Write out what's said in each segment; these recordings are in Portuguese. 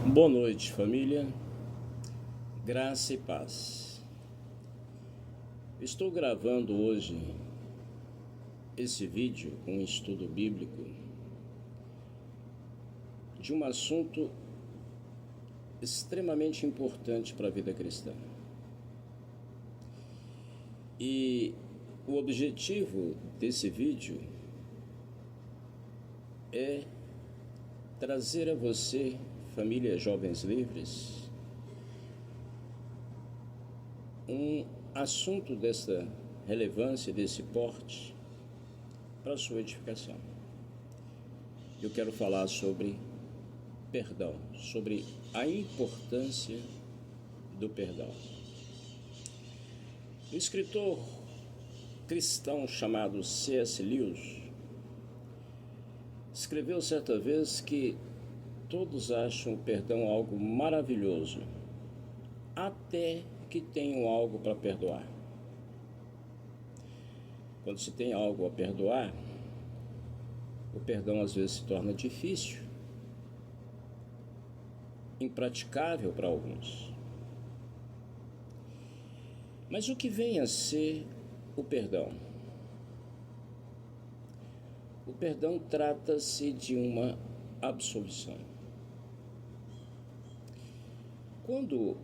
Boa noite, família. Graça e paz. Estou gravando hoje esse vídeo com um estudo bíblico de um assunto extremamente importante para a vida cristã. E o objetivo desse vídeo é trazer a você, família Jovens Livres, um assunto dessa relevância, desse porte, para a sua edificação. Eu quero falar sobre perdão, sobre a importância do perdão. Um escritor cristão chamado C.S. Lewis escreveu certa vez que todos acham o perdão algo maravilhoso, até que tenham algo para perdoar. Quando se tem algo a perdoar, o perdão às vezes se torna difícil, impraticável para alguns. Mas o que vem a ser o perdão? O perdão trata-se de uma absolvição. Quando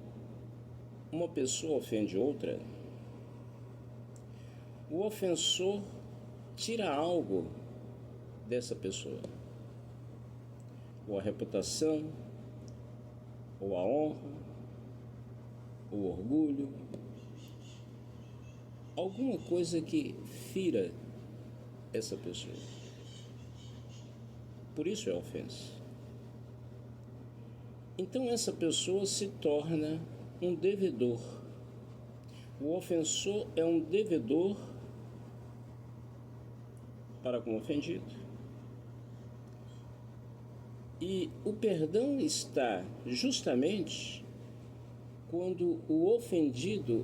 uma pessoa ofende outra, o ofensor tira algo dessa pessoa, ou a reputação, ou a honra, o orgulho, alguma coisa que fira essa pessoa. Por isso é ofensa. Então essa pessoa se torna um devedor. O ofensor é um devedor para com o ofendido. E o perdão está justamente quando o ofendido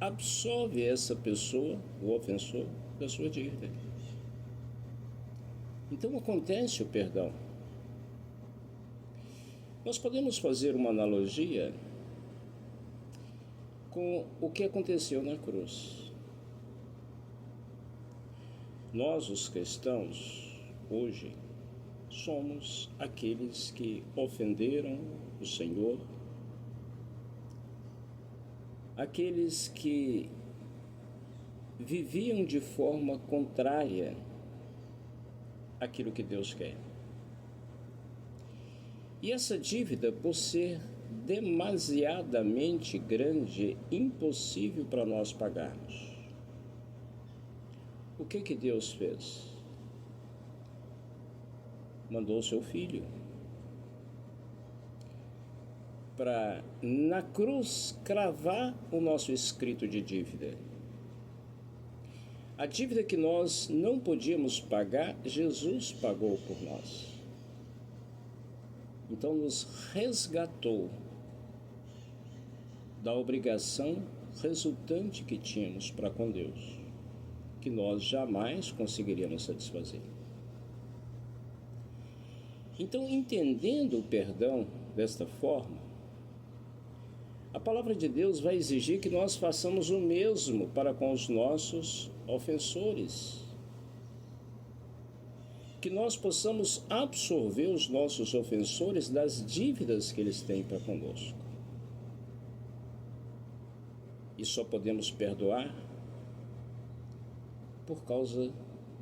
absolve essa pessoa, o ofensor, da sua dívida. Então acontece o perdão. Nós podemos fazer uma analogia com o que aconteceu na cruz. Nós, os cristãos, hoje, somos aqueles que ofenderam o Senhor, aqueles que viviam de forma contrária àquilo que Deus quer. E essa dívida, por ser demasiadamente grande, impossível para nós pagarmos. O que Deus fez? Mandou o seu filho para, na cruz, cravar o nosso escrito de dívida. A dívida que nós não podíamos pagar, Jesus pagou por nós. Então nos resgatou da obrigação resultante que tínhamos para com Deus, que nós jamais conseguiríamos satisfazer. Então, entendendo o perdão desta forma, a palavra de Deus vai exigir que nós façamos o mesmo para com os nossos ofensores. Que nós possamos absorver os nossos ofensores das dívidas que eles têm para conosco. E só podemos perdoar por causa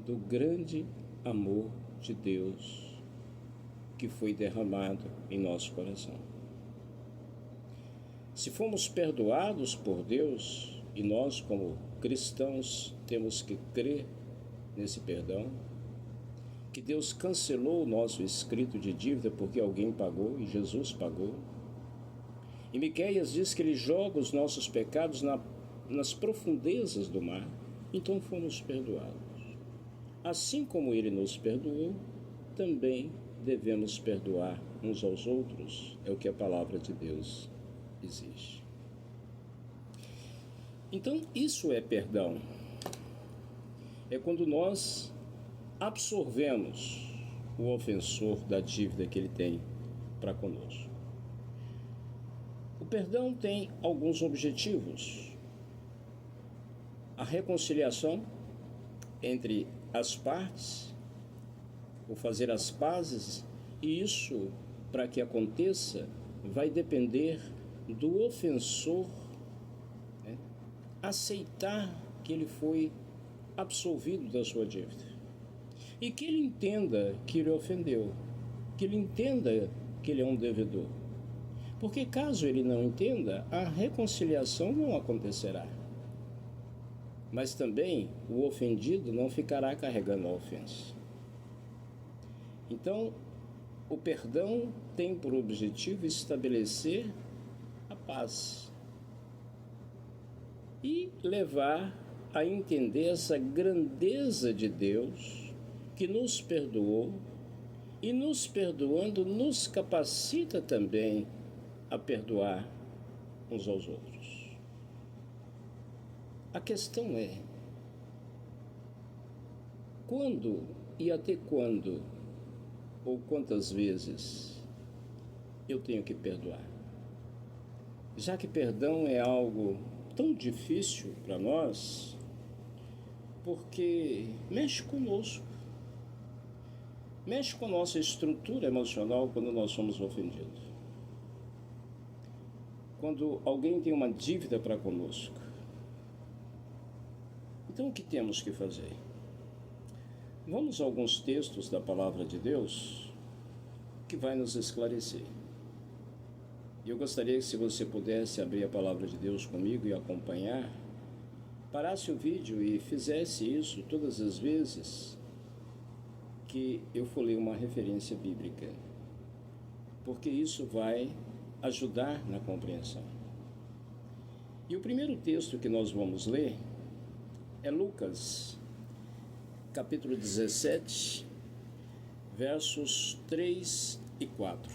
do grande amor de Deus que foi derramado em nosso coração. Se fomos perdoados por Deus, e nós como cristãos temos que crer nesse perdão, que Deus cancelou o nosso escrito de dívida porque alguém pagou e Jesus pagou. E Miqueias diz que Ele joga os nossos pecados nas profundezas do mar, então fomos perdoados. Assim como Ele nos perdoou, também devemos perdoar uns aos outros, é o que a palavra de Deus exige. Então isso é perdão. É quando nós absorvemos o ofensor da dívida que ele tem para conosco. perdão tem alguns objetivos: a reconciliação entre as partes, o fazer as pazes, e isso, para que aconteça, vai depender do ofensor, né, aceitar que ele foi absolvido da sua dívida e que ele entenda que ele ofendeu, que ele entenda que ele é um devedor. Porque caso ele não entenda, a reconciliação não acontecerá. Mas também o ofendido não ficará carregando a ofensa. Então, o perdão tem por objetivo estabelecer a paz e levar a entender essa grandeza de Deus que nos perdoou e, nos perdoando, nos capacita também a perdoar uns aos outros. A questão é: quando e até quando ou quantas vezes eu tenho que perdoar? Já que perdão é algo tão difícil para nós, porque mexe conosco, mexe com a nossa estrutura emocional quando nós somos ofendidos. Quando alguém tem uma dívida para conosco. Então, o que temos que fazer? Vamos a alguns textos da Palavra de Deus que vai nos esclarecer. E eu gostaria que, se você pudesse abrir a Palavra de Deus comigo e acompanhar, parasse o vídeo e fizesse isso todas as vezes que eu for ler uma referência bíblica, porque isso vai ajudar na compreensão. E o primeiro texto que nós vamos ler é Lucas, capítulo 17, versos 3 e 4.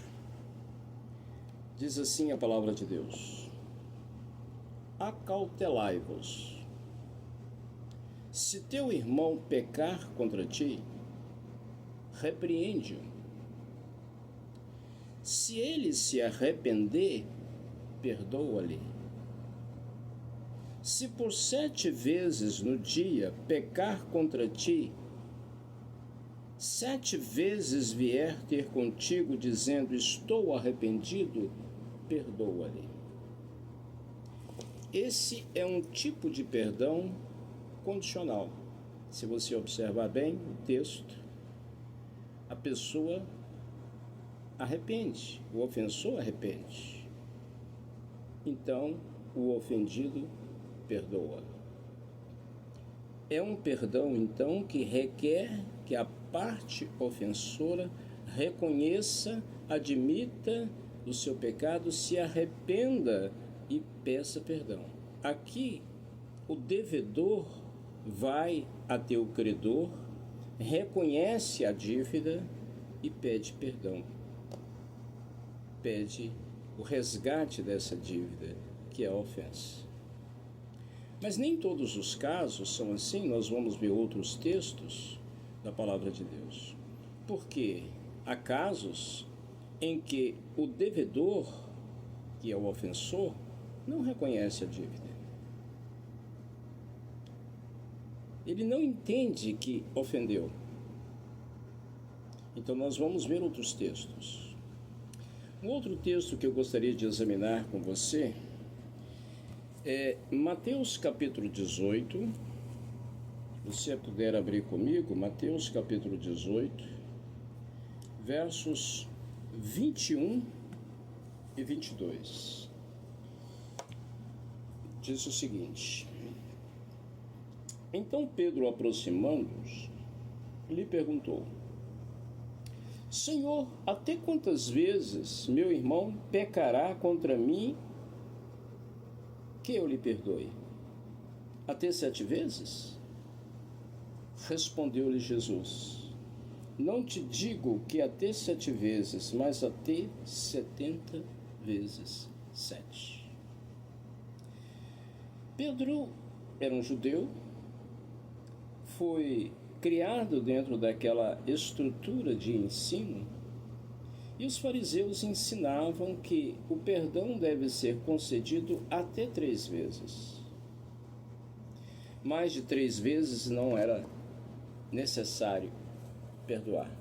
Diz assim a palavra de Deus: acautelai-vos. Se teu irmão pecar contra ti, repreende-o. Se ele se arrepender, perdoa-lhe. Se por 7 vezes no dia pecar contra ti, 7 vezes vier ter contigo dizendo: estou arrependido, perdoa-lhe. Esse é um tipo de perdão condicional. Se você observar bem o texto, a pessoa arrepende, o ofensor arrepende. Então, o ofendido perdoa. É um perdão, então, que requer que a parte ofensora reconheça, admita o seu pecado, se arrependa e peça perdão. Aqui, o devedor vai até o credor, reconhece a dívida e pede perdão. Pede o resgate dessa dívida, que é a ofensa. Mas nem todos os casos são assim. Nós vamos ver outros textos da Palavra de Deus. Porque há casos em que o devedor, que é o ofensor, não reconhece a dívida. Ele não entende que ofendeu. Então nós vamos ver outros textos. Um outro texto que eu gostaria de examinar com você é Mateus capítulo 18. Se você puder abrir comigo, Mateus capítulo 18, versos 21 e 22. Diz o seguinte: então Pedro, aproximando-se, lhe perguntou: Senhor, até quantas vezes meu irmão pecará contra mim que eu lhe perdoe? Até 7 vezes? Respondeu-lhe Jesus: não te digo que até 7 vezes, mas até 70 vezes 7. Pedro era um judeu, foi criado dentro daquela estrutura de ensino E os fariseus ensinavam que o perdão deve ser concedido até 3 vezes. Mais de 3 vezes não era necessário perdoar.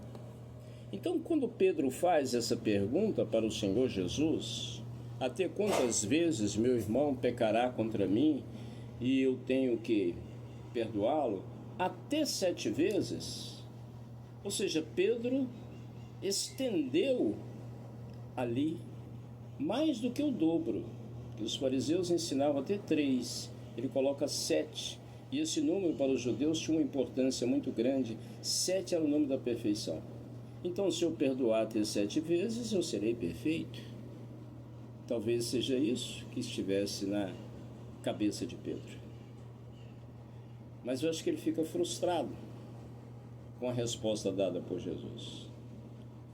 Então, quando Pedro faz essa pergunta para o Senhor Jesus, até quantas vezes meu irmão pecará contra mim e eu tenho que perdoá-lo? Até 7 vezes. Ou seja, Pedro estendeu ali mais do que o dobro. Os fariseus ensinavam até 3, ele coloca 7. E esse número para os judeus tinha uma importância muito grande. 7 era o número da perfeição. Então, se eu perdoar até 7 vezes, eu serei perfeito. Talvez seja isso que estivesse na cabeça de Pedro. Mas eu acho que ele fica frustrado com a resposta dada por Jesus.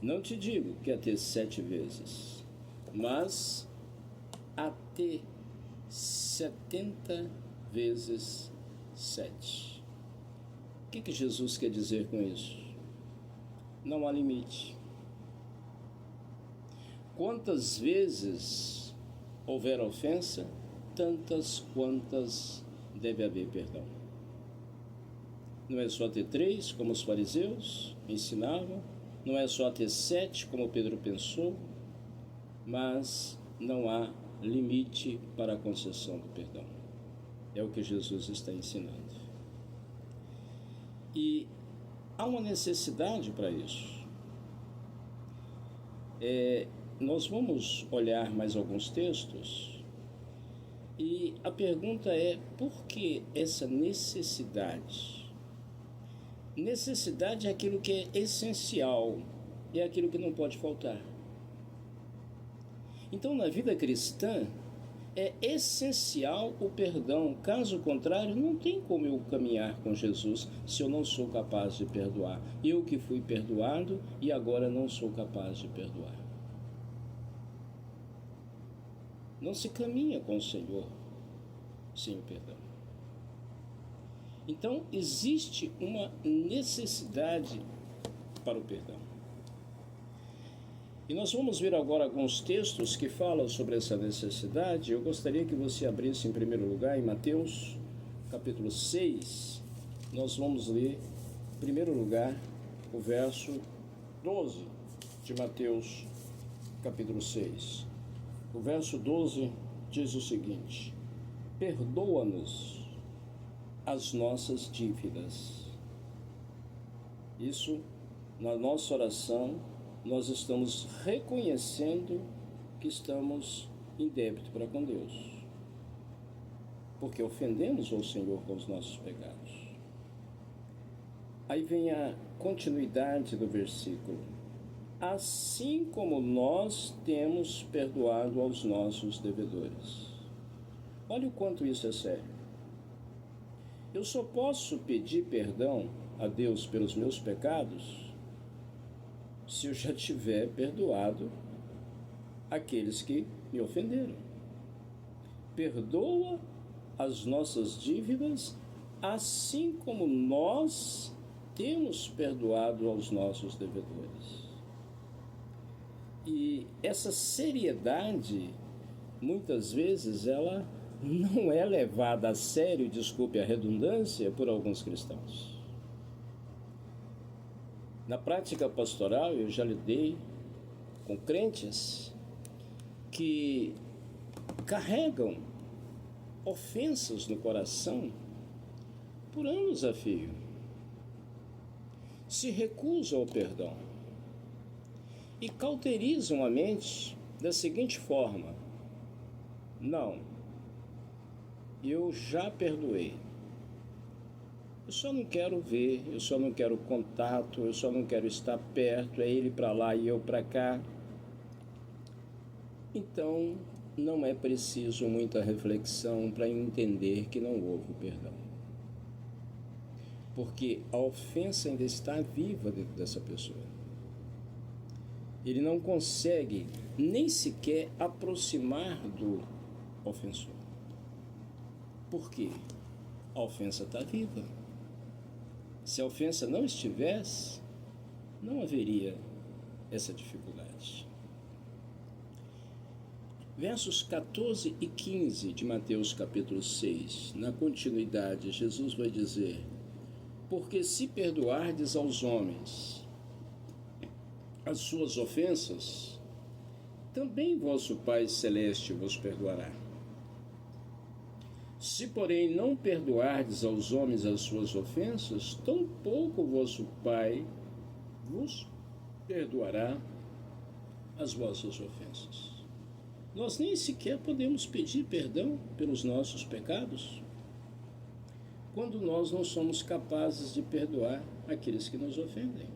Não te digo que até 7 vezes, mas até 70 vezes 7. O que Jesus quer dizer com isso? Não há limite. Quantas vezes houver ofensa, tantas quantas deve haver perdão. Não é só ter 3, como os fariseus ensinavam, não é só ter 7, como Pedro pensou, mas não há limite para a concessão do perdão. É o que Jesus está ensinando. E há uma necessidade para isso. Nós vamos olhar mais alguns textos e a pergunta é: por que essa necessidade? Necessidade é aquilo que é essencial, é aquilo que não pode faltar. Então, na vida cristã, é essencial o perdão. Caso contrário, não tem como eu caminhar com Jesus se eu não sou capaz de perdoar. Eu que fui perdoado e agora não sou capaz de perdoar. Não se caminha com o Senhor sem o perdão. Então, existe uma necessidade para o perdão. E nós vamos ver agora alguns textos que falam sobre essa necessidade. Eu gostaria que você abrisse em primeiro lugar em Mateus, capítulo 6. Nós vamos ler, em primeiro lugar, o verso 12 de Mateus, capítulo 6. O verso 12 diz o seguinte: perdoa-nos as nossas dívidas. Isso, na nossa oração, nós estamos reconhecendo que estamos em débito para com Deus, porque ofendemos ao Senhor com os nossos pecados. Aí vem a continuidade do versículo: assim como nós temos perdoado aos nossos devedores. Olha o quanto isso é sério. Eu só posso pedir perdão a Deus pelos meus pecados se eu já tiver perdoado aqueles que me ofenderam. Perdoa as nossas dívidas, assim como nós temos perdoado aos nossos devedores. E essa seriedade, muitas vezes, ela não é levada a sério, desculpe a redundância, por alguns cristãos. Na prática pastoral, eu já lidei com crentes que carregam ofensas no coração por anos a fio, se recusam ao perdão e cauterizam a mente da seguinte forma: não, eu já perdoei. Eu só não quero ver, eu só não quero contato, eu só não quero estar perto, é ele para lá e eu para cá. Então, não é preciso muita reflexão para entender que não houve perdão. Porque a ofensa ainda está viva dentro dessa pessoa. Ele não consegue nem sequer aproximar do ofensor. Por quê? A ofensa está viva. Se a ofensa não estivesse, não haveria essa dificuldade. Versos 14 e 15 de Mateus capítulo 6, na continuidade, Jesus vai dizer: porque se perdoardes aos homens as suas ofensas, também vosso Pai Celeste vos perdoará. Se, porém, não perdoardes aos homens as suas ofensas, tampouco vosso Pai vos perdoará as vossas ofensas. Nós nem sequer podemos pedir perdão pelos nossos pecados quando nós não somos capazes de perdoar aqueles que nos ofendem.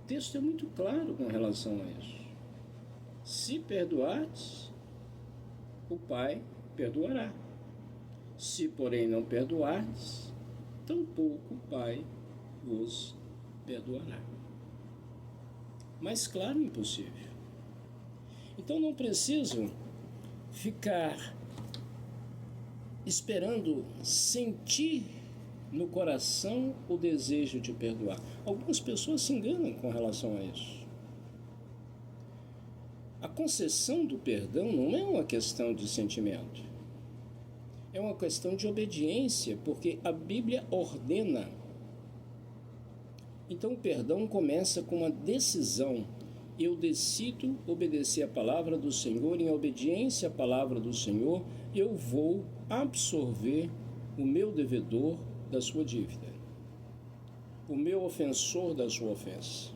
O texto é muito claro com relação a isso. Se perdoardes, o Pai perdoará. Se, porém, não perdoardes, tampouco o Pai vos perdoará. Mais claro, impossível. Então não preciso ficar esperando sentir no coração o desejo de perdoar. Algumas pessoas se enganam com relação a isso. A concessão do perdão não é uma questão de sentimento. É uma questão de obediência, porque a Bíblia ordena. Então o perdão começa com uma decisão. Eu decido obedecer a palavra do Senhor, em obediência à palavra do Senhor, eu vou absorver o meu devedor da sua dívida, o meu ofensor da sua ofensa,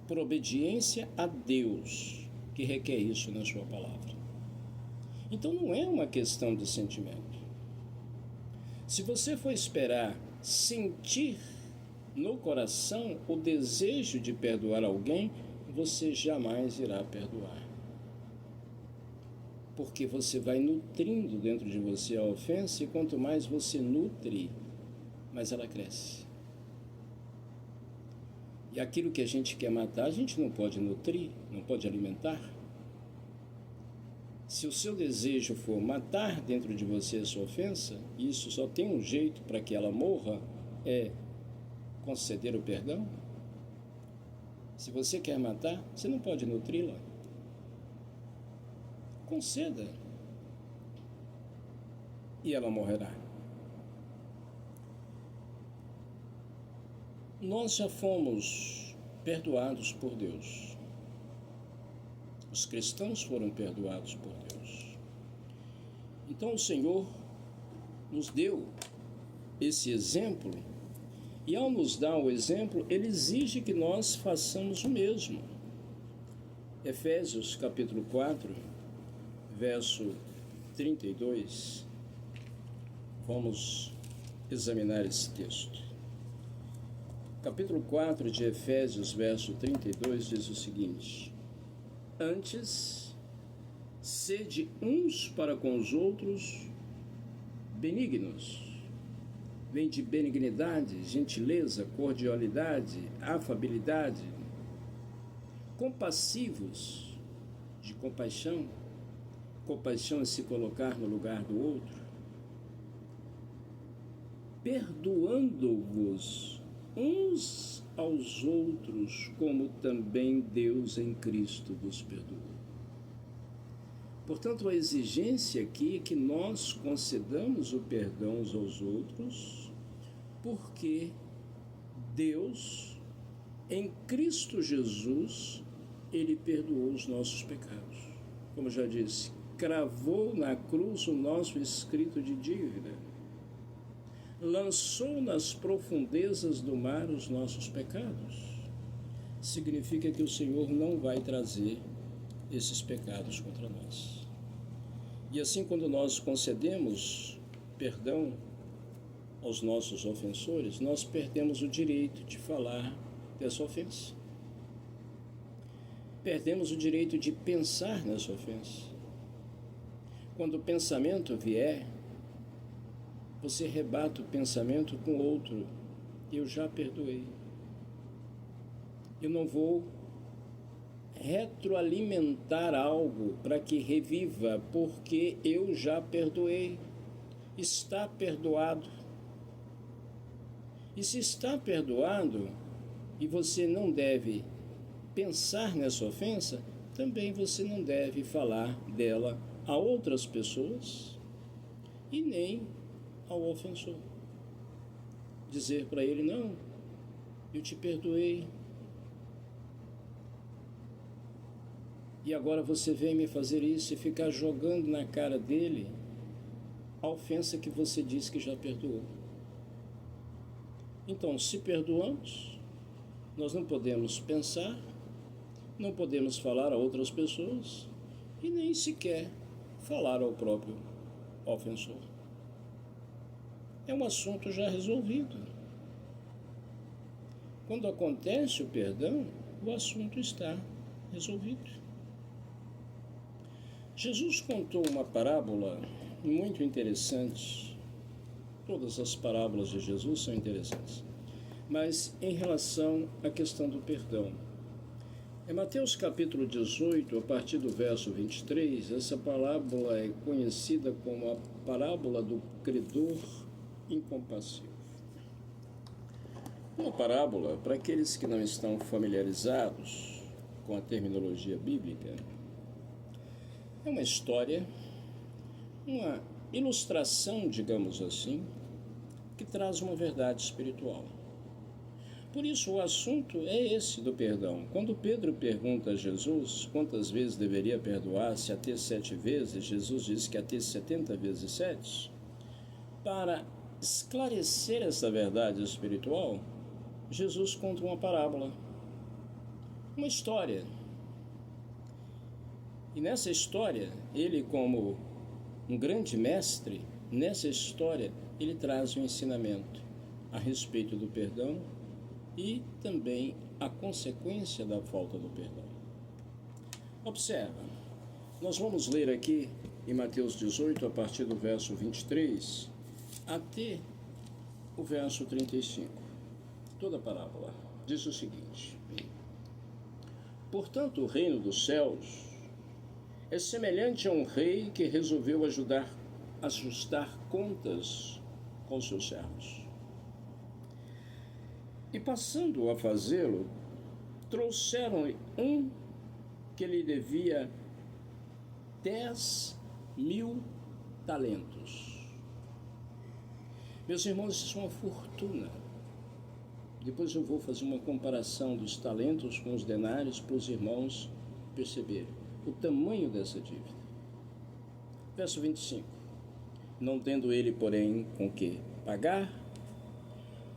por obediência a Deus, que requer isso na sua palavra. Então não é uma questão de sentimento. Se você for esperar sentir no coração o desejo de perdoar alguém, você jamais irá perdoar. Porque você vai nutrindo dentro de você a ofensa, e quanto mais você nutre, mais ela cresce. E aquilo que a gente quer matar, a gente não pode nutrir, não pode alimentar. Se o seu desejo for matar dentro de você a sua ofensa, e isso só tem um jeito para que ela morra, é conceder o perdão. Se você quer matar, você não pode nutri-la. Conceda, e ela morrerá. Nós já fomos perdoados por Deus. Os cristãos foram perdoados por Deus. Então o Senhor nos deu esse exemplo, e ao nos dar o exemplo, Ele exige que nós façamos o mesmo. Efésios capítulo 4, verso 32, vamos examinar esse texto. Capítulo 4 de Efésios, verso 32, diz o seguinte: antes, sede uns para com os outros benignos. Vem de benignidade, gentileza, cordialidade, afabilidade, compassivos, de compaixão. Compaixão é se colocar no lugar do outro. Perdoando-vos uns aos outros, como também Deus em Cristo vos perdoou. Portanto, a exigência aqui é que nós concedamos o perdão uns aos outros, porque Deus, em Cristo Jesus, Ele perdoou os nossos pecados. Como já disse, cravou na cruz o nosso escrito de dívida, lançou nas profundezas do mar os nossos pecados. Significa que o Senhor não vai trazer esses pecados contra nós. E assim, quando nós concedemos perdão aos nossos ofensores, nós perdemos o direito de falar dessa ofensa. Perdemos o direito de pensar nessa ofensa. Quando o pensamento vier, você rebate o pensamento com outro: eu já perdoei. Eu não vou retroalimentar algo para que reviva, porque eu já perdoei. Está perdoado. E se está perdoado e você não deve pensar nessa ofensa, também você não deve falar dela a outras pessoas e nem ao ofensor. Dizer para ele: não, eu te perdoei, e agora você vem me fazer isso, e ficar jogando na cara dele a ofensa que você disse que já perdoou. Então, se perdoamos, nós não podemos pensar, não podemos falar a outras pessoas e nem sequer falar ao próprio ofensor. É um assunto já resolvido. Quando acontece o perdão, o assunto está resolvido. Jesus contou uma parábola muito interessante. Todas as parábolas de Jesus são interessantes. Mas em relação à questão do perdão, em Mateus capítulo 18, a partir do verso 23, essa parábola é conhecida como a parábola do credor incompassivo. Uma parábola, para aqueles que não estão familiarizados com a terminologia bíblica, é uma história, uma ilustração, digamos assim, que traz uma verdade espiritual. Por isso, o assunto é esse do perdão. Quando Pedro pergunta a Jesus quantas vezes deveria perdoar, se até 7 vezes, Jesus diz que até 70 vezes 7. Para esclarecer essa verdade espiritual, Jesus conta uma parábola, uma história. E nessa história, ele, como um grande mestre, nessa história, ele traz um ensinamento a respeito do perdão e também a consequência da falta do perdão. Observa, nós vamos ler aqui em Mateus 18, a partir do verso 23, até o verso 35. Toda a parábola diz o seguinte: portanto, o reino dos céus é semelhante a um rei que resolveu ajustar contas com seus servos. E passando a fazê-lo, trouxeram-lhe um que lhe devia 10.000 talentos. Meus irmãos, isso é uma fortuna. Depois eu vou fazer uma comparação dos talentos com os denários para os irmãos perceberem o tamanho dessa dívida. Verso 25. Não tendo ele, porém, com que pagar,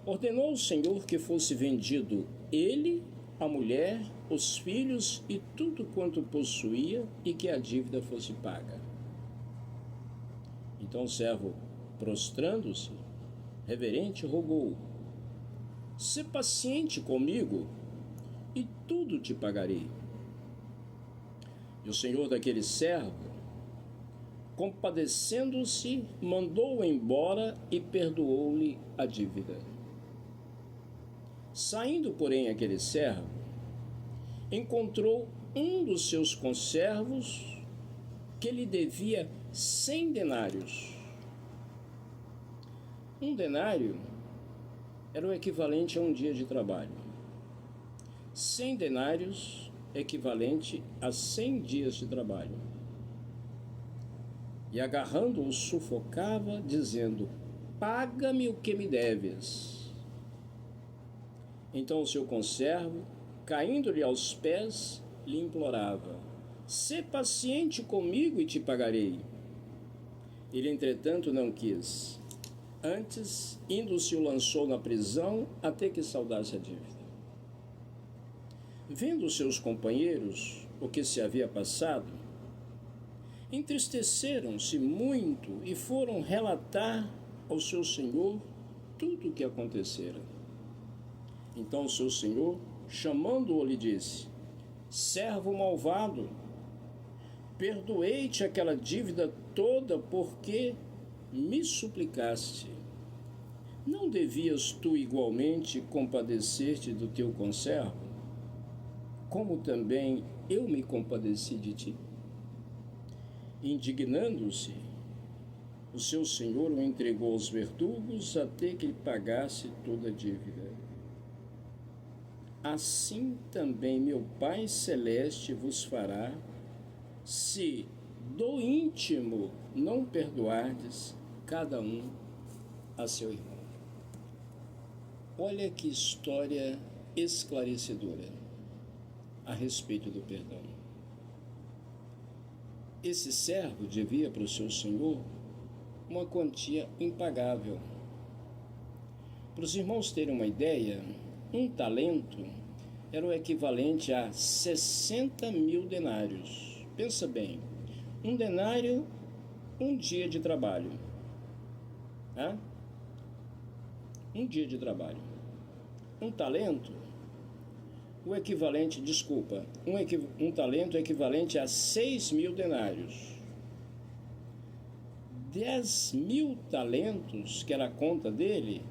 ordenou o Senhor que fosse vendido ele, a mulher, os filhos e tudo quanto possuía, e que a dívida fosse paga. Então o servo, prostrando-se, reverente, rogou: sê paciente comigo, e tudo te pagarei. E o senhor daquele servo, compadecendo-se, mandou-o embora e perdoou-lhe a dívida. Saindo, porém, aquele servo, encontrou um dos seus conservos que lhe devia 100 denários. Um denário era o equivalente a um dia de trabalho. 100 denários equivalente a 100 dias de trabalho. E agarrando-o, sufocava, dizendo: paga-me o que me deves. Então o seu conservo, caindo-lhe aos pés, lhe implorava: sê paciente comigo e te pagarei. Ele, entretanto, não quis. Antes, indo-se, o lançou na prisão até que saudasse a dívida. Vendo seus companheiros o que se havia passado, entristeceram-se muito e foram relatar ao seu senhor tudo o que acontecera. Então o seu senhor, chamando-o, lhe disse: servo malvado, perdoei-te aquela dívida toda porque me suplicaste. Não devias tu igualmente compadecer-te do teu conservo, como também eu me compadeci de ti? Indignando-se, o seu senhor o entregou aos verdugos até que ele pagasse toda a dívida. Assim também meu Pai Celeste vos fará, se do íntimo não perdoardes cada um a seu irmão. Olha que história esclarecedora a respeito do perdão. Esse servo devia para o seu senhor uma quantia impagável. Para os irmãos terem uma ideia, um talento era o equivalente a 60 mil denários. Pensa bem, um denário, um dia de trabalho. Um dia de trabalho. Um talento, o equivalente, um talento é equivalente a 6 mil denários. 10 mil talentos, que era a conta dele,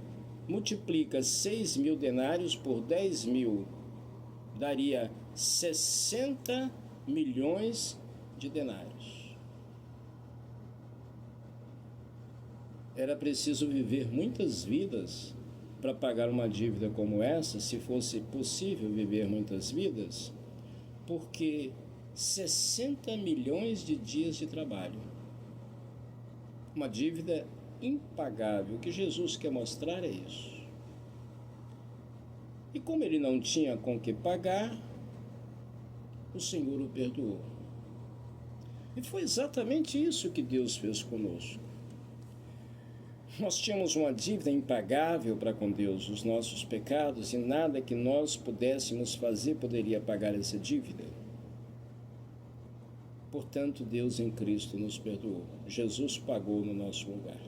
multiplica 6 mil denários por 10 mil, daria 60 milhões de denários. Era preciso viver muitas vidas para pagar uma dívida como essa, se fosse possível viver muitas vidas, porque 60 milhões de dias de trabalho. Uma dívida impagável. O que Jesus quer mostrar é isso. E como ele não tinha com que pagar, o Senhor o perdoou. E foi exatamente isso que Deus fez conosco. Nós tínhamos uma dívida impagável para com Deus, os nossos pecados, e nada que nós pudéssemos fazer poderia pagar essa dívida. Portanto, Deus em Cristo nos perdoou. Jesus pagou no nosso lugar.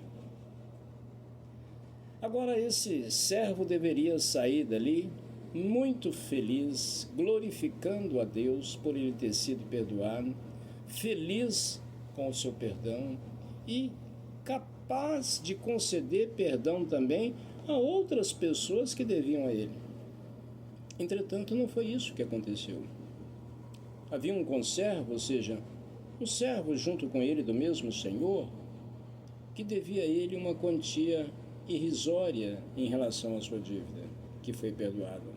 Agora, esse servo deveria sair dali muito feliz, glorificando a Deus por ele ter sido perdoado, feliz com o seu perdão e capaz de conceder perdão também a outras pessoas que deviam a ele. Entretanto, não foi isso que aconteceu. Havia um conservo, ou seja, um servo junto com ele do mesmo Senhor, que devia a ele uma quantia irrisória em relação à sua dívida, que foi perdoada.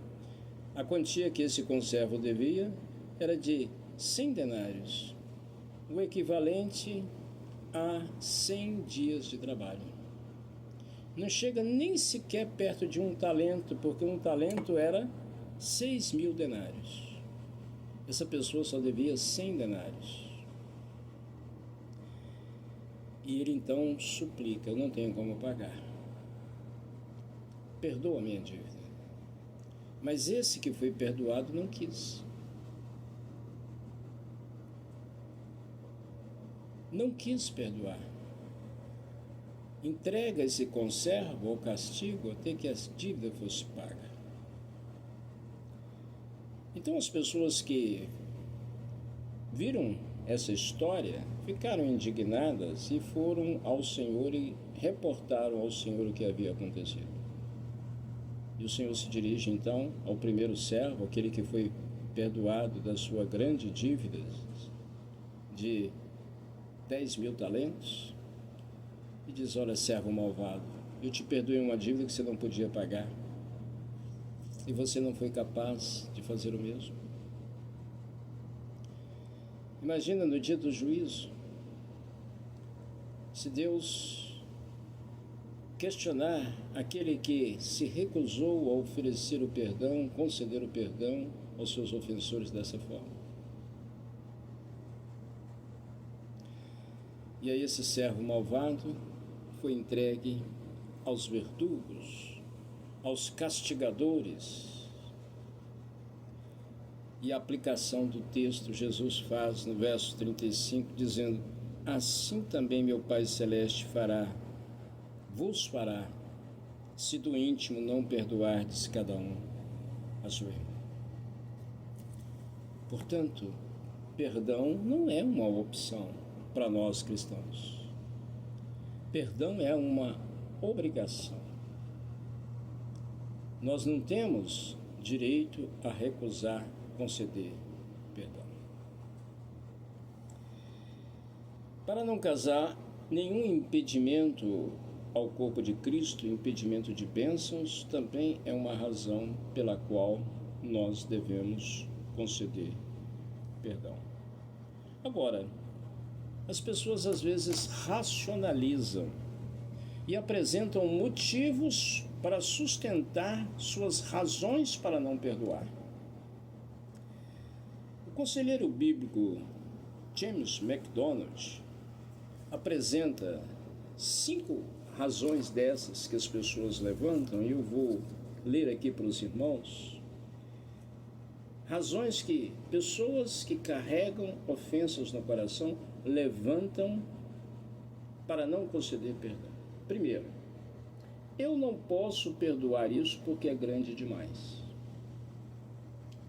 A quantia que esse conservo devia era de 100 denários, o equivalente a 100 dias de trabalho. Não chega nem sequer perto de um talento, porque um talento era 6 mil denários. Essa pessoa só devia 100 denários. E ele então suplica: eu não tenho como pagar. Perdoa a minha dívida. Mas esse que foi perdoado não quis. Não quis perdoar. Entrega esse conservo ao castigo até que a dívida fosse paga. Então as pessoas que viram essa história ficaram indignadas e foram ao Senhor e reportaram ao Senhor o que havia acontecido. E o Senhor se dirige então ao primeiro servo, aquele que foi perdoado da sua grande dívida de 10 mil talentos, e diz: olha, servo malvado, eu te perdoei uma dívida que você não podia pagar, e você não foi capaz de fazer o mesmo. Imagina no dia do juízo, se Deus questionar aquele que se recusou a oferecer o perdão, conceder o perdão aos seus ofensores dessa forma. E aí esse servo malvado foi entregue aos verdugos, aos castigadores. E a aplicação do texto Jesus faz no verso 35, dizendo: assim também meu Pai Celeste vos fará, se do íntimo não perdoardes cada um a sua irmã. Portanto, perdão não é uma opção para nós cristãos. Perdão é uma obrigação. Nós não temos direito a recusar conceder perdão. Para não causar Nenhum impedimento ao corpo de Cristo, impedimento de bênçãos, também é uma razão pela qual nós devemos conceder perdão. Agora, as pessoas às vezes racionalizam e apresentam motivos para sustentar suas razões para não perdoar. O conselheiro bíblico James MacDonald apresenta 5 razões dessas que as pessoas levantam, e eu vou ler aqui para os irmãos. Razões que pessoas que carregam ofensas no coração levantam para não conceder perdão. Primeiro, eu não posso perdoar isso porque é grande demais.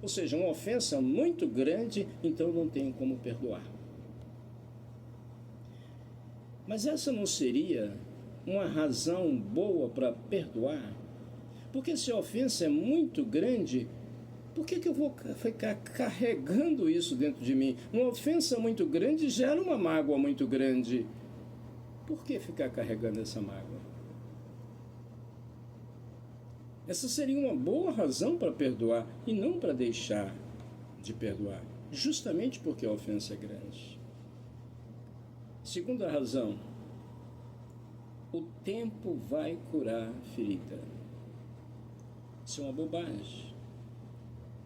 Ou seja, uma ofensa muito grande, então não tenho como perdoar. Mas essa não seria uma razão boa para perdoar? Porque se a ofensa é muito grande, por que eu vou ficar carregando isso dentro de mim? Uma ofensa muito grande gera uma mágoa muito grande. Por que ficar carregando essa mágoa? Essa seria uma boa razão para perdoar e não para deixar de perdoar, justamente porque a ofensa é grande. Segunda razão, o tempo vai curar a ferida. Isso é uma bobagem.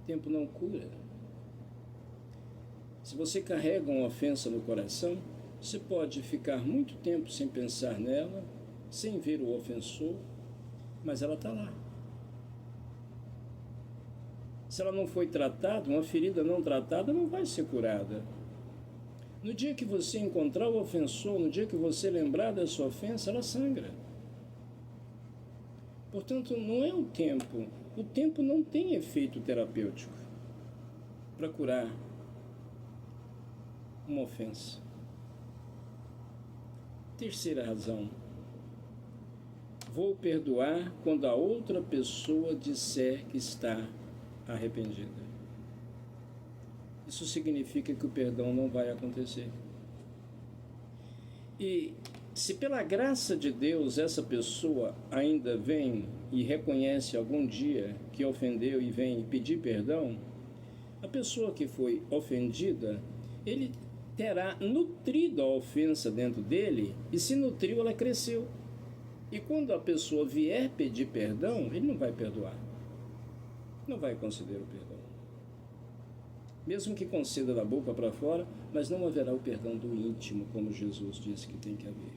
O tempo não cura. Se você carrega uma ofensa no coração, você pode ficar muito tempo sem pensar nela, sem ver o ofensor, mas ela está lá. Se ela não foi tratada, uma ferida não tratada não vai ser curada. No dia que você encontrar o ofensor, no dia que você lembrar da sua ofensa, ela sangra. Portanto, não é o tempo. O tempo não tem efeito terapêutico para curar uma ofensa. Terceira razão. Vou perdoar quando a outra pessoa disser que está arrependida. Isso significa que o perdão não vai acontecer. E se pela graça de Deus essa pessoa ainda vem e reconhece algum dia que ofendeu e vem pedir perdão, a pessoa que foi ofendida, ele terá nutrido a ofensa dentro dele, e se nutriu, ela cresceu. E quando a pessoa vier pedir perdão, ele não vai perdoar. Não vai conceder o perdão. Mesmo que conceda da boca para fora, mas não haverá o perdão do íntimo, como Jesus disse que tem que haver.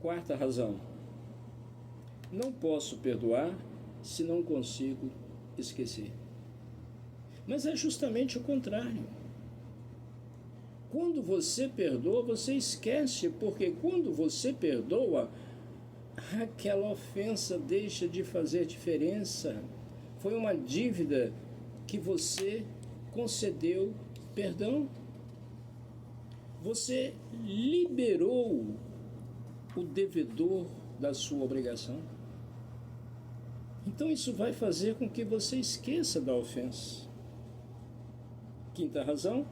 Quarta razão. Não posso perdoar se não consigo esquecer. Mas é justamente o contrário. Quando você perdoa, você esquece, porque quando você perdoa, aquela ofensa deixa de fazer diferença. Foi uma dívida que você concedeu perdão. Você liberou o devedor da sua obrigação. Então isso vai fazer com que você esqueça da ofensa. Quinta razão,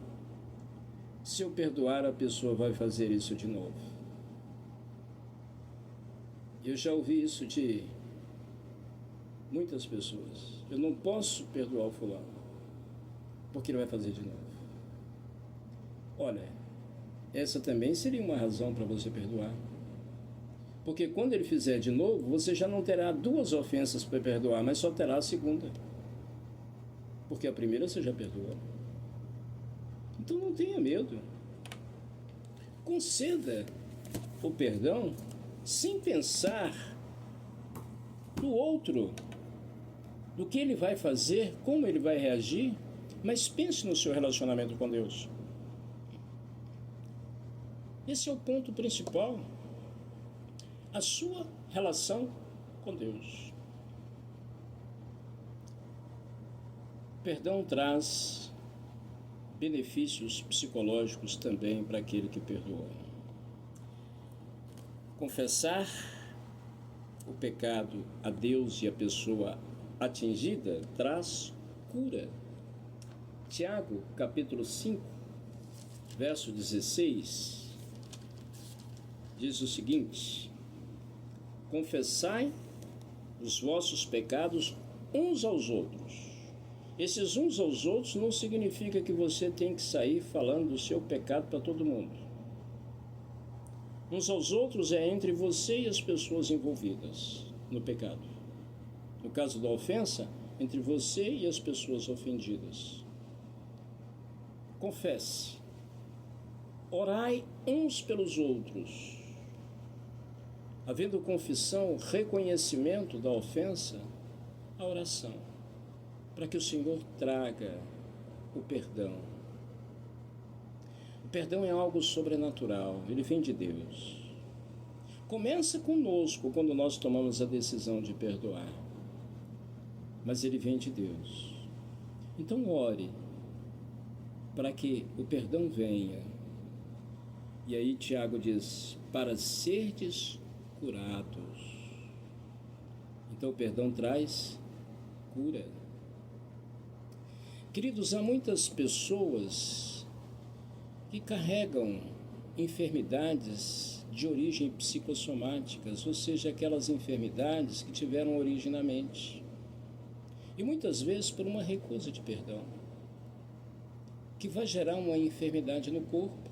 se eu perdoar, a pessoa vai fazer isso de novo. Eu já ouvi isso de muitas pessoas. Eu não posso perdoar o fulano, porque ele vai fazer de novo. Olha, essa também seria uma razão para você perdoar. Porque quando ele fizer de novo, você já não terá 2 ofensas para perdoar, mas só terá a segunda. Porque a primeira você já perdoou. Então não tenha medo. Conceda o perdão sem pensar no outro, do que ele vai fazer, como ele vai reagir, mas pense no seu relacionamento com Deus. Esse é o ponto principal. A sua relação com Deus. Perdão traz benefícios psicológicos também para aquele que perdoa. Confessar o pecado a Deus e a pessoa atingida traz cura. Tiago, capítulo 5, verso 16, diz o seguinte: confessai os vossos pecados uns aos outros. Esses uns aos outros não significa que você tem que sair falando do seu pecado para todo mundo. Uns aos outros é entre você e as pessoas envolvidas no pecado. No caso da ofensa, entre você e as pessoas ofendidas. Confesse. Orai uns pelos outros. Havendo confissão, reconhecimento da ofensa, a oração, para que o Senhor traga o perdão. O perdão é algo sobrenatural, ele vem de Deus. Começa conosco quando nós tomamos a decisão de perdoar, mas ele vem de Deus. Então ore para que o perdão venha. E aí Tiago diz, para serdes curados. Então o perdão traz cura. Queridos, há muitas pessoas que carregam enfermidades de origem psicossomáticas, ou seja, aquelas enfermidades que tiveram origem na mente. E muitas vezes por uma recusa de perdão, que vai gerar uma enfermidade no corpo,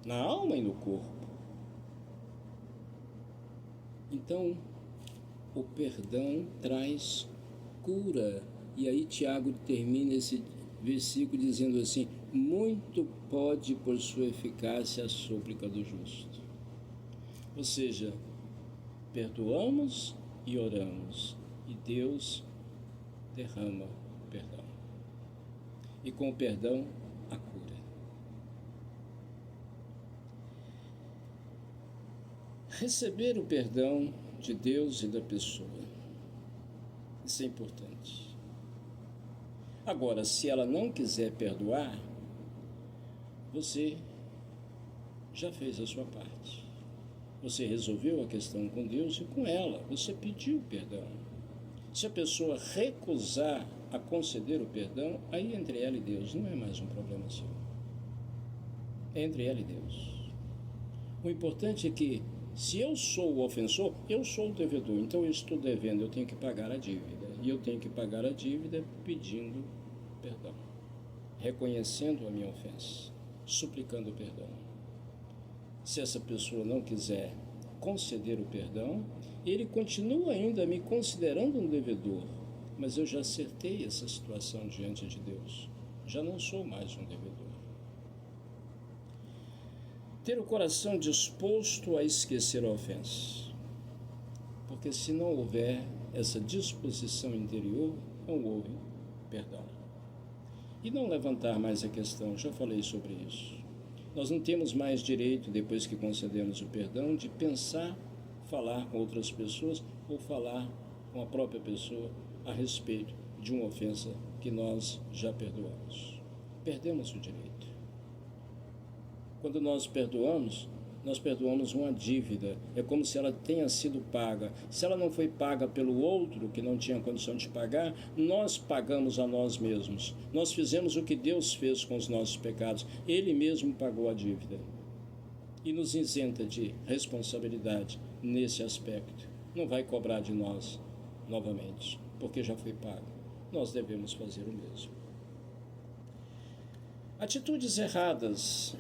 na alma e no corpo. Então, o perdão traz cura. E aí Tiago termina esse versículo dizendo assim, muito pode por sua eficácia a súplica do justo. Ou seja, perdoamos e oramos, e Deus derrama perdão. E com o perdão, a cura. Receber o perdão de Deus e da pessoa. Isso é importante. Agora, se ela não quiser perdoar, você já fez a sua parte. Você resolveu a questão com Deus e com ela. Você pediu perdão. Se a pessoa recusar a conceder o perdão, aí entre ela e Deus não é mais um problema seu. É entre ela e Deus. O importante é que, se eu sou o ofensor, eu sou o devedor. Então eu estou devendo, eu tenho que pagar a dívida. E eu tenho que pagar a dívida pedindo perdão, reconhecendo a minha ofensa, suplicando perdão. Se essa pessoa não quiser conceder o perdão, ele continua ainda me considerando um devedor, mas eu já acertei essa situação diante de Deus. Já não sou mais um devedor. Ter o coração disposto a esquecer a ofensa, porque se não houver essa disposição interior, não houve perdão. E não levantar mais a questão, já falei sobre isso. Nós não temos mais direito, depois que concedemos o perdão, de pensar, falar com outras pessoas ou falar com a própria pessoa a respeito de uma ofensa que nós já perdoamos. Perdemos o direito. Quando nós perdoamos uma dívida. É como se ela tenha sido paga. Se ela não foi paga pelo outro, que não tinha condição de pagar, nós pagamos a nós mesmos. Nós fizemos o que Deus fez com os nossos pecados. Ele mesmo pagou a dívida. E nos isenta de responsabilidade nesse aspecto. Não vai cobrar de nós novamente, porque já foi pago. Nós devemos fazer o mesmo. Atitudes erradas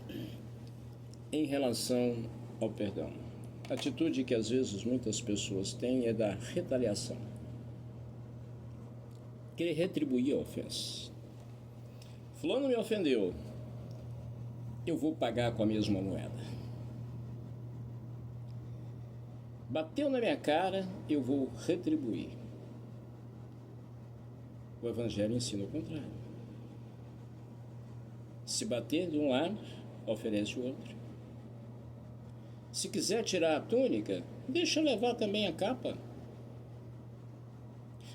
em relação ao perdão. A atitude que às vezes muitas pessoas têm é da retaliação. Querer retribuir a ofensa. Fulano me ofendeu, eu vou pagar com a mesma moeda. Bateu na minha cara, eu vou retribuir. O Evangelho ensina o contrário. Se bater de um lado, oferece o outro. Se quiser tirar a túnica, deixa levar também a capa.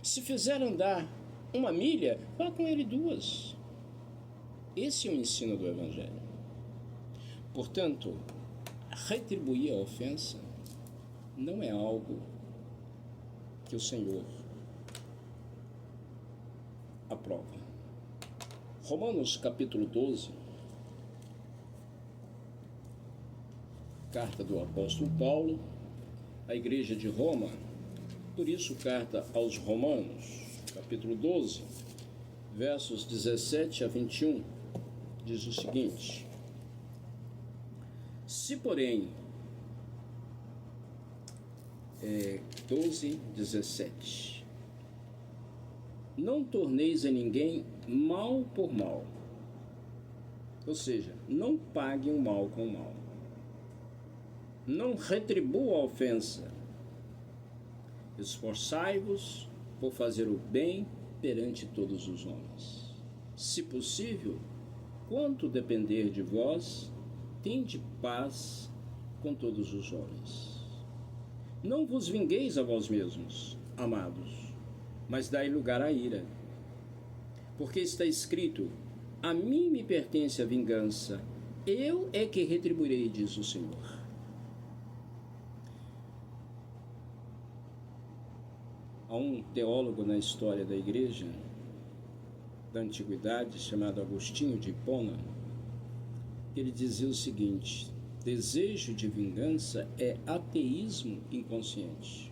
Se fizer andar uma milha, vá com ele 2. Esse é o ensino do Evangelho. Portanto, retribuir a ofensa não é algo que o Senhor aprova. Romanos capítulo 12, Carta do apóstolo Paulo à igreja de Roma. Por isso, carta aos Romanos, capítulo 12, versos 17 a 21, diz o seguinte: se porém, 12, 17, não torneis a ninguém mal por mal, ou seja, não pague o mal com o mal, não retribua a ofensa, esforçai-vos por fazer o bem perante todos os homens. Se possível, quanto depender de vós, tende paz com todos os homens. Não vos vingueis a vós mesmos, amados, mas dai lugar à ira. Porque está escrito: a mim me pertence a vingança, eu é que retribuirei, diz o Senhor. Há um teólogo na história da igreja da antiguidade chamado Agostinho de Hipona. Ele dizia o seguinte: desejo de vingança é ateísmo inconsciente.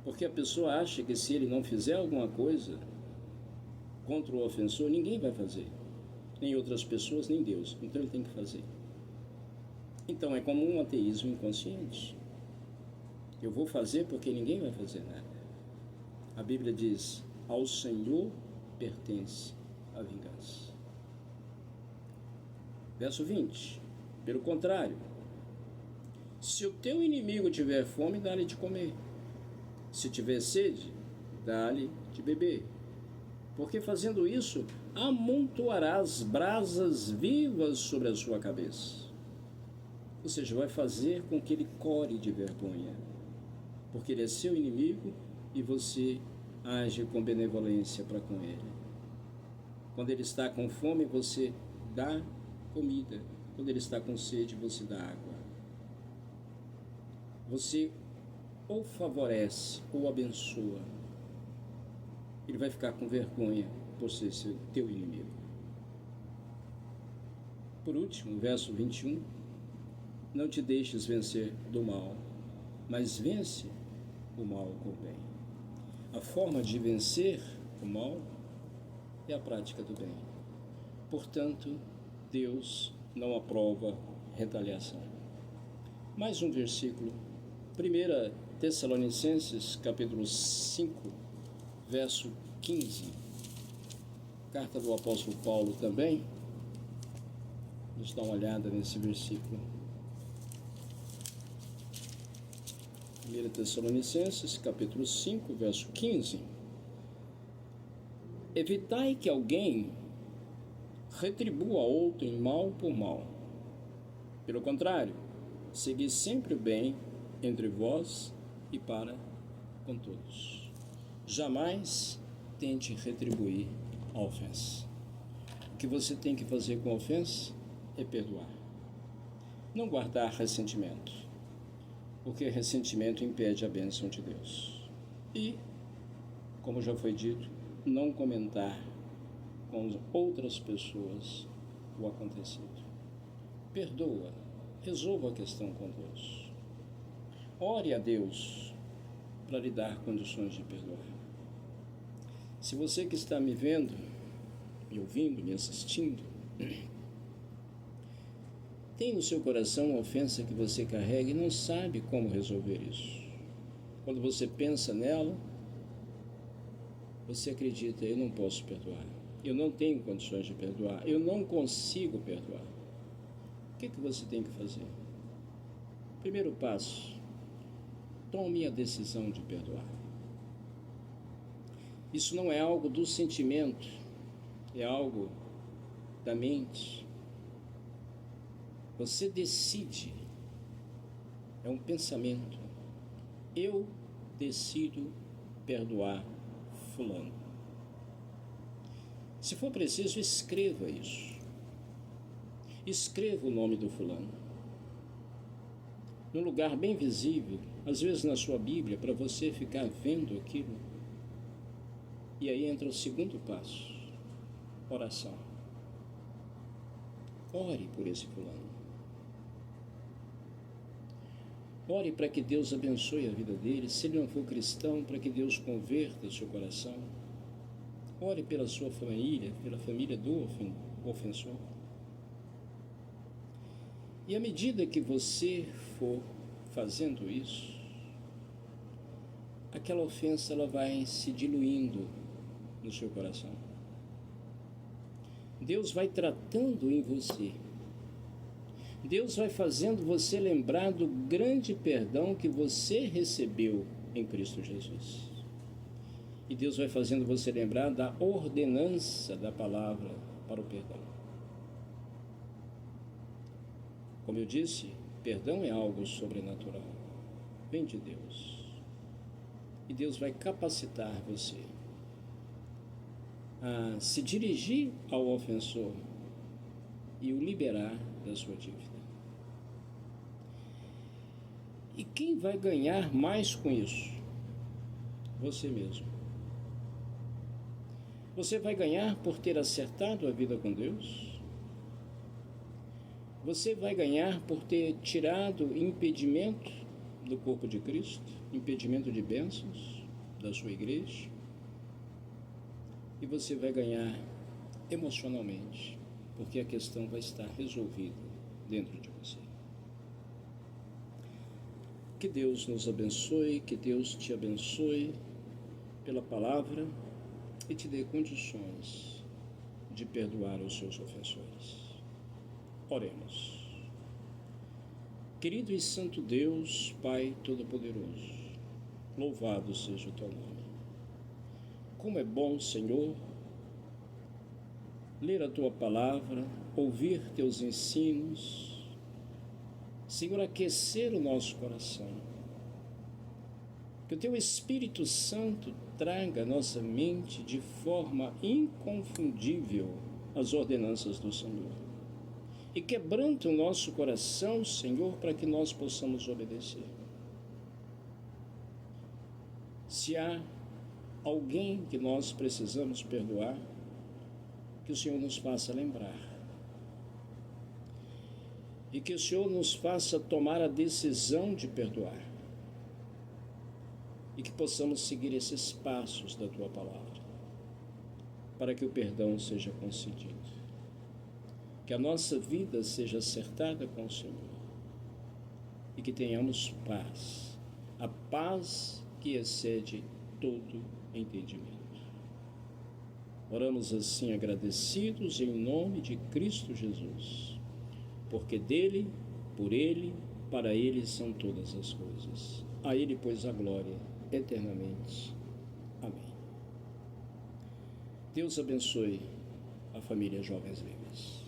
Porque a pessoa acha que se ele não fizer alguma coisa contra o ofensor, ninguém vai fazer, nem outras pessoas, nem Deus. Então ele tem que fazer. Então é como um ateísmo inconsciente. Eu vou fazer porque ninguém vai fazer nada. A Bíblia diz: ao Senhor pertence a vingança. Verso 20. Pelo contrário, se o teu inimigo tiver fome, dá-lhe de comer. Se tiver sede, dá-lhe de beber. Porque fazendo isso, amontoarás brasas vivas sobre a sua cabeça. Ou seja, vai fazer com que ele core de vergonha. Porque ele é seu inimigo e você age com benevolência para com ele. Quando ele está com fome, você dá comida. Quando ele está com sede, você dá água. Você ou favorece ou abençoa. Ele vai ficar com vergonha por ser teu inimigo. Por último, verso 21. Não te deixes vencer do mal, mas vence o mal com o bem. A forma de vencer o mal é a prática do bem. Portanto, Deus não aprova retaliação. Mais um versículo. 1 Tessalonicenses, capítulo 5, verso 15. Carta do apóstolo Paulo também. Vamos dar uma olhada nesse versículo. 1 Tessalonicenses, capítulo 5, verso 15. Evitai que alguém retribua a outro em mal por mal. Pelo contrário, segui sempre o bem entre vós e para com todos. Jamais tente retribuir a ofensa. O que você tem que fazer com a ofensa é perdoar. Não guardar ressentimento, porque ressentimento impede a bênção de Deus. E, como já foi dito, não comentar com outras pessoas o acontecido. Perdoa, resolva a questão com Deus. Ore a Deus para lhe dar condições de perdoar. Se você que está me vendo, me ouvindo, me assistindo, tem no seu coração uma ofensa que você carrega e não sabe como resolver isso. Quando você pensa nela, você acredita: eu não posso perdoar, eu não tenho condições de perdoar, eu não consigo perdoar. O que você tem que fazer? Primeiro passo: tome a decisão de perdoar. Isso não é algo do sentimento, é algo da mente. Você decide, é um pensamento. Eu decido perdoar fulano. Se for preciso, escreva isso. Escreva o nome do fulano num lugar bem visível, às vezes na sua Bíblia, para você ficar vendo aquilo. E aí entra o segundo passo: oração. Ore por esse fulano. Ore para que Deus abençoe a vida dele. Se ele não for cristão, para que Deus converta o seu coração. Ore pela sua família, pela família do ofensor. E à medida que você for fazendo isso, aquela ofensa ela vai se diluindo no seu coração. Deus vai tratando em você. Deus vai fazendo você lembrar do grande perdão que você recebeu em Cristo Jesus. E Deus vai fazendo você lembrar da ordenança da palavra para o perdão. Como eu disse, perdão é algo sobrenatural. Vem de Deus. E Deus vai capacitar você a se dirigir ao ofensor e o liberar da sua dívida. E quem vai ganhar mais com isso? Você mesmo. Você vai ganhar por ter acertado a vida com Deus? Você vai ganhar por ter tirado impedimento do corpo de Cristo, impedimento de bênçãos da sua igreja? E você vai ganhar emocionalmente, porque a questão vai estar resolvida dentro de você. Que Deus nos abençoe, que Deus te abençoe pela palavra e te dê condições de perdoar os seus ofensores. Oremos. Querido e santo Deus, Pai Todo-Poderoso, louvado seja o teu nome. Como é bom, Senhor, ler a tua palavra, ouvir teus ensinos, Senhor, aquecer o nosso coração. Que o teu Espírito Santo traga à nossa mente de forma inconfundível as ordenanças do Senhor. E quebranta o nosso coração, Senhor, para que nós possamos obedecer. Se há alguém que nós precisamos perdoar, que o Senhor nos faça lembrar. E que o Senhor nos faça tomar a decisão de perdoar. E que possamos seguir esses passos da Tua palavra, para que o perdão seja concedido. Que a nossa vida seja acertada com o Senhor. E que tenhamos paz. A paz que excede todo entendimento. Oramos assim agradecidos em nome de Cristo Jesus. Porque dele, por ele, para ele são todas as coisas. A ele, pois, a glória eternamente. Amém. Deus abençoe a família Jovens Livres.